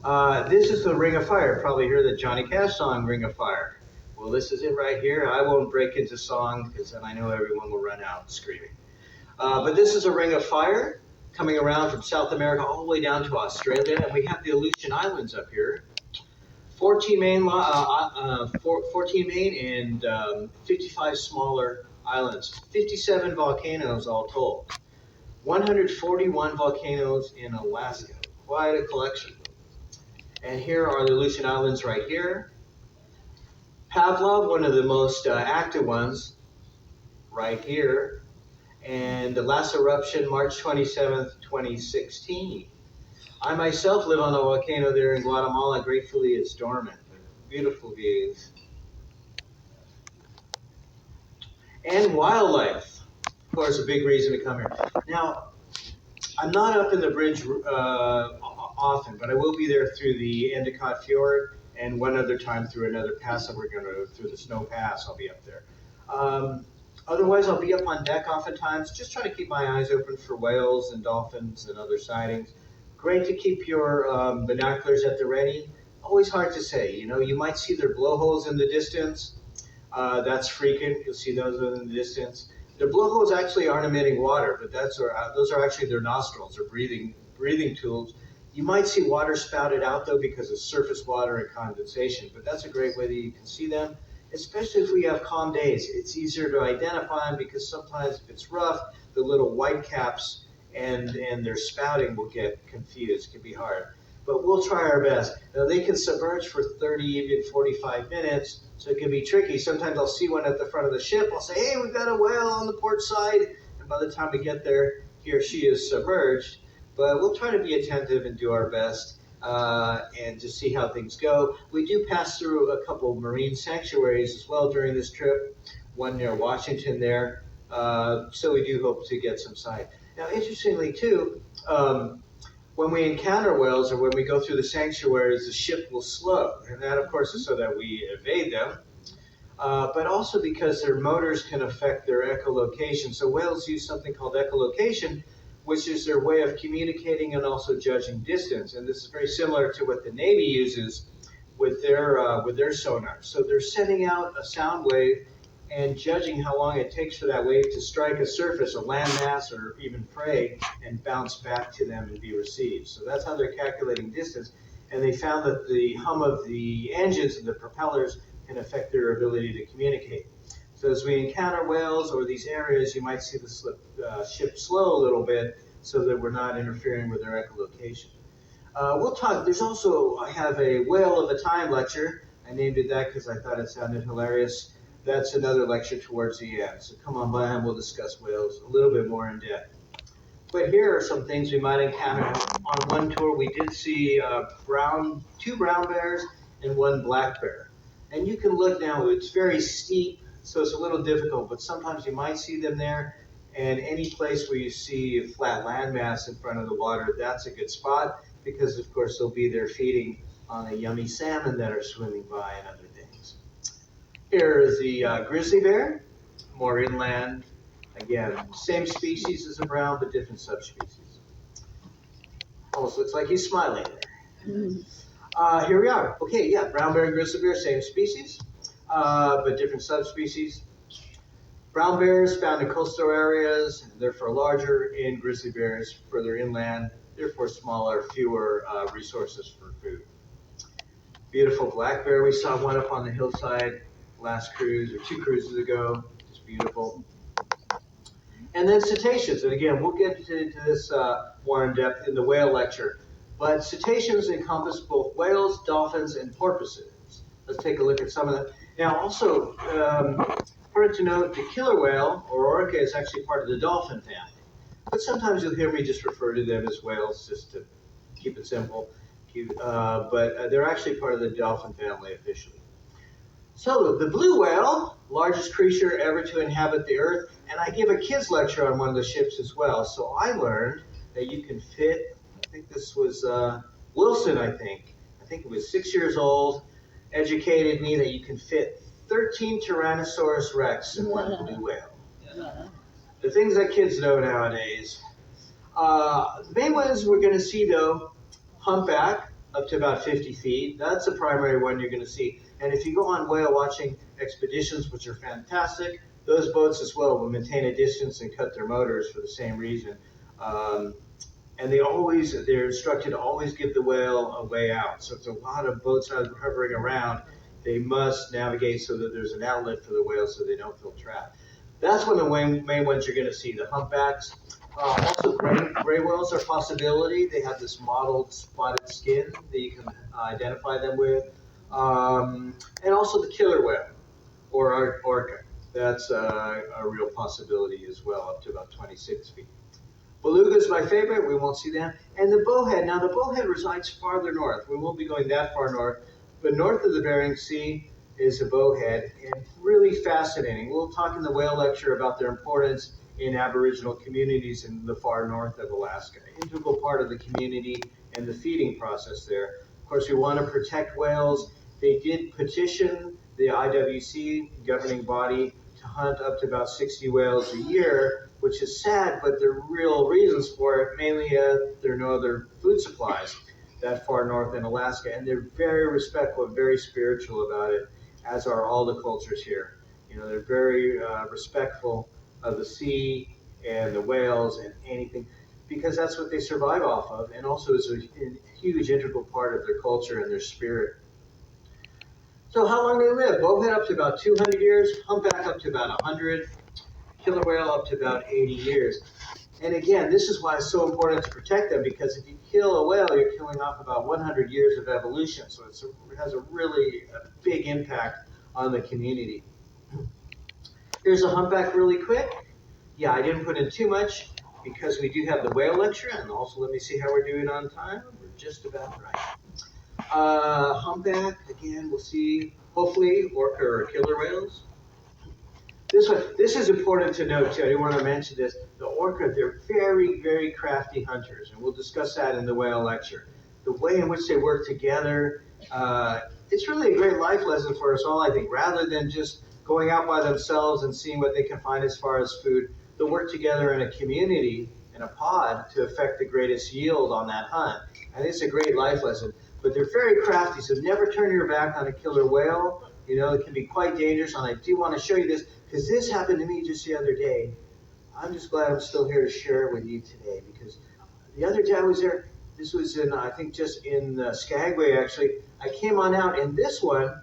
This is the Ring of Fire. Probably heard the Johnny Cash song, Ring of Fire. Well, this is it right here. I won't break into song because then I know everyone will run out screaming. But this is a Ring of Fire coming around from South America all the way down to Australia. And we have the Aleutian Islands up here. 14 main and 55 smaller islands. 57 volcanoes all told. 141 volcanoes in Alaska. Quite a collection. And here are the Aleutian Islands right here. Pavlov, one of the most active ones, right here. And the last eruption, March 27th, 2016. I myself live on a volcano there in Guatemala. Gratefully, it's dormant. Beautiful views. And wildlife. Of course, a big reason to come here. Now, I'm not up in the bridge often, but I will be there through the Endicott Fjord and one other time through another pass that we're going to, through the Snow Pass, I'll be up there. Otherwise, I'll be up on deck oftentimes, just trying to keep my eyes open for whales and dolphins and other sightings. Great to keep your binoculars at the ready. Always hard to say, you know, you might see their blowholes in the distance. That's frequent, you'll see those in the distance. Their blowholes actually aren't emitting water, but those are actually their nostrils, or breathing tubes. You might see water spouted out though because of surface water and condensation, but that's a great way that you can see them, especially if we have calm days. It's easier to identify them because sometimes if it's rough, the little white caps and their spouting will get confused. It can be hard. But we'll try our best. Now they can submerge for 30, even 45 minutes, so it can be tricky. Sometimes I'll see one at the front of the ship. I'll say, hey, we've got a whale on the port side. And by the time we get there, he or she is submerged. But we'll try to be attentive and do our best and just see how things go. We do pass through a couple of marine sanctuaries as well during this trip, one near Washington there. So we do hope to get some sight. Now, interestingly, too, when we encounter whales or when we go through the sanctuaries, the ship will slow. And that, of course, is so that we evade them, but also because their motors can affect their echolocation. So whales use something called echolocation, which is their way of communicating and also judging distance. And this is very similar to what the Navy uses with their sonar. So they're sending out a sound wave and judging how long it takes for that wave to strike a surface, a landmass, or even prey, and bounce back to them and be received. So that's how they're calculating distance. And they found that the hum of the engines and the propellers can affect their ability to communicate. So as we encounter whales or these areas, you might see the ship slow a little bit so that we're not interfering with their echolocation. We'll talk. There's also, I have a Whale of a Time lecture. I named it that because I thought it sounded hilarious. That's another lecture towards the end. So come on by and we'll discuss whales a little bit more in depth. But here are some things we might encounter. On one tour, we did see two brown bears and one black bear. And you can look now, it's very steep, so it's a little difficult, but sometimes you might see them there. And any place where you see a flat landmass in front of the water, that's a good spot because, of course, they'll be there feeding on the yummy salmon that are swimming by and other things. Here is the grizzly bear, more inland. Again, same species as a brown, but different subspecies. Almost looks like he's smiling there. Here we are. Okay, yeah, brown bear and grizzly bear, same species, but different subspecies. Brown bears found in coastal areas, therefore larger, and grizzly bears further inland, therefore smaller, fewer resources for food. Beautiful black bear. We saw one up on the hillside last cruise, or 2 cruises ago. Just beautiful. And then cetaceans. And again, we'll get into this more in depth in the whale lecture. But cetaceans encompass both whales, dolphins, and porpoises. Let's take a look at some of them. Now, also, important to note, the killer whale, or orca, is actually part of the dolphin family. But sometimes you'll hear me just refer to them as whales, just to keep it simple. But they're actually part of the dolphin family officially. So the blue whale, largest creature ever to inhabit the earth, and I give a kids lecture on one of the ships as well. So I learned that you can fit, I think this was Wilson, I think it was 6 years old, educated me that you can fit 13 Tyrannosaurus Rex in one blue whale. The things that kids know nowadays. The main ones we're going to see though, humpback, up to about 50 feet. That's the primary one you're going to see. And if you go on whale watching expeditions, which are fantastic, those boats as well will maintain a distance and cut their motors for the same reason. And they're instructed to always give the whale a way out. So if there's a lot of boats hovering around, they must navigate so that there's an outlet for the whales so they don't feel trapped. That's one of the main ones you're going to see, the humpbacks. Also, gray whales are a possibility. They have this mottled spotted skin that you can identify them with. And also the killer whale, or orca. That's a real possibility as well, up to about 26 feet. Beluga is my favorite. We won't see them. And the bowhead. Now, the bowhead resides farther north. We won't be going that far north. But north of the Bering Sea is a bowhead, and really fascinating. We'll talk in the whale lecture about their importance in Aboriginal communities in the far north of Alaska. An integral part of the community and the feeding process there. Of course, we want to protect whales. They did petition the IWC governing body to hunt up to about 60 whales a year, which is sad, but there are real reasons for it. Mainly, there are no other food supplies that far north in Alaska, and they're very respectful and very spiritual about it, as are all the cultures here. You know, they're very respectful of the sea and the whales and anything, because that's what they survive off of, and also is a huge integral part of their culture and their spirit. So how long they live? Bowhead up to about 200 years, humpback up to about 100, killer whale up to about 80 years. And again, this is why it's so important to protect them, because if you kill a whale, you're killing off about 100 years of evolution. So it has a really big impact on the community. Here's a humpback really quick. Yeah, I didn't put in too much because we do have the whale lecture, and also let me see how we're doing on time. We're just about right. Humpback, again, we'll see, hopefully, orca or killer whales. This is important to note too. I do want to mention this. The orca, they're very, very crafty hunters, and we'll discuss that in the whale lecture. The way in which they work together, it's really a great life lesson for us all, I think. Rather than just going out by themselves and seeing what they can find as far as food, they'll work together in a community, in a pod, to affect the greatest yield on that hunt. I think it's a great life lesson. But they're very crafty, so never turn your back on a killer whale. You know, it can be quite dangerous, and I do want to show you this, because this happened to me just the other day. I'm just glad I'm still here to share it with you today, because the other day I was there. This was in, I think, just in Skagway, actually. I came on out, and this one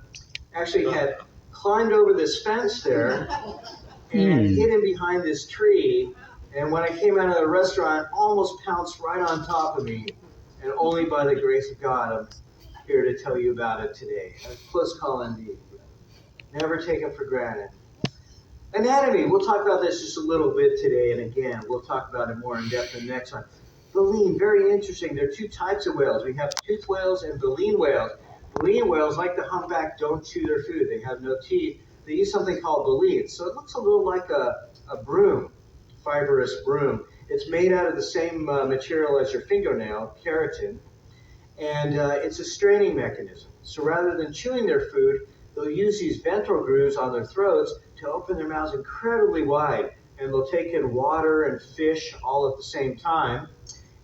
actually had climbed over this fence there and hidden behind this tree. And when I came out of the restaurant, almost pounced right on top of me. And only by the grace of God, I'm here to tell you about it today. A close call indeed. Never take it for granted. Anatomy, we'll talk about this just a little bit today, and again, we'll talk about it more in depth in the next one. Baleen, very interesting. There are two types of whales. We have toothed whales and baleen whales. Baleen whales, like the humpback, don't chew their food. They have no teeth. They use something called baleen. So it looks a little like a broom, fibrous broom. It's made out of the same material as your fingernail, keratin, and it's a straining mechanism. So rather than chewing their food, they'll use these ventral grooves on their throats to open their mouths incredibly wide, and they'll take in water and fish all at the same time,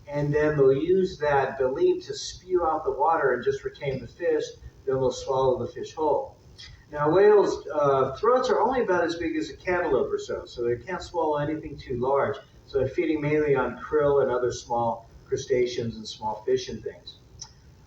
and then they'll use that baleen to spew out the water and just retain the fish, then they'll swallow the fish whole. Now, whales' throats are only about as big as a cantaloupe or so they can't swallow anything too large, so they're feeding mainly on krill and other small crustaceans and small fish and things.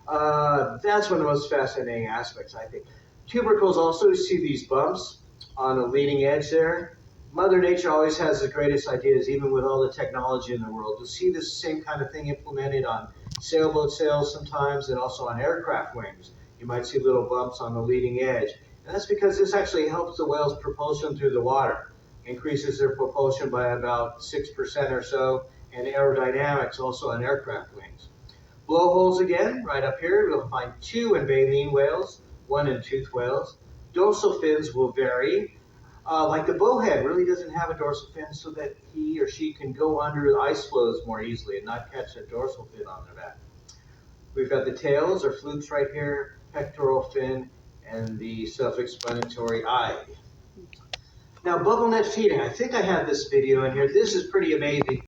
That's one of the most fascinating aspects, I think. Tubercles also see these bumps on the leading edge there. Mother Nature always has the greatest ideas, even with all the technology in the world. You'll see this same kind of thing implemented on sailboat sails sometimes, and also on aircraft wings. You might see little bumps on the leading edge. And that's because this actually helps the whale's propulsion through the water. Increases their propulsion by about 6% or so, and aerodynamics also on aircraft wings. Blowholes again, right up here, we'll find two in baleen whales, one in toothed whales. Dorsal fins will vary. Like the bowhead really doesn't have a dorsal fin, so that he or she can go under the ice floes more easily and not catch a dorsal fin on their back. We've got the tails or flukes right here, pectoral fin, and the self-explanatory eye. Now, bubble net feeding. I think I have this video in here. This is pretty amazing.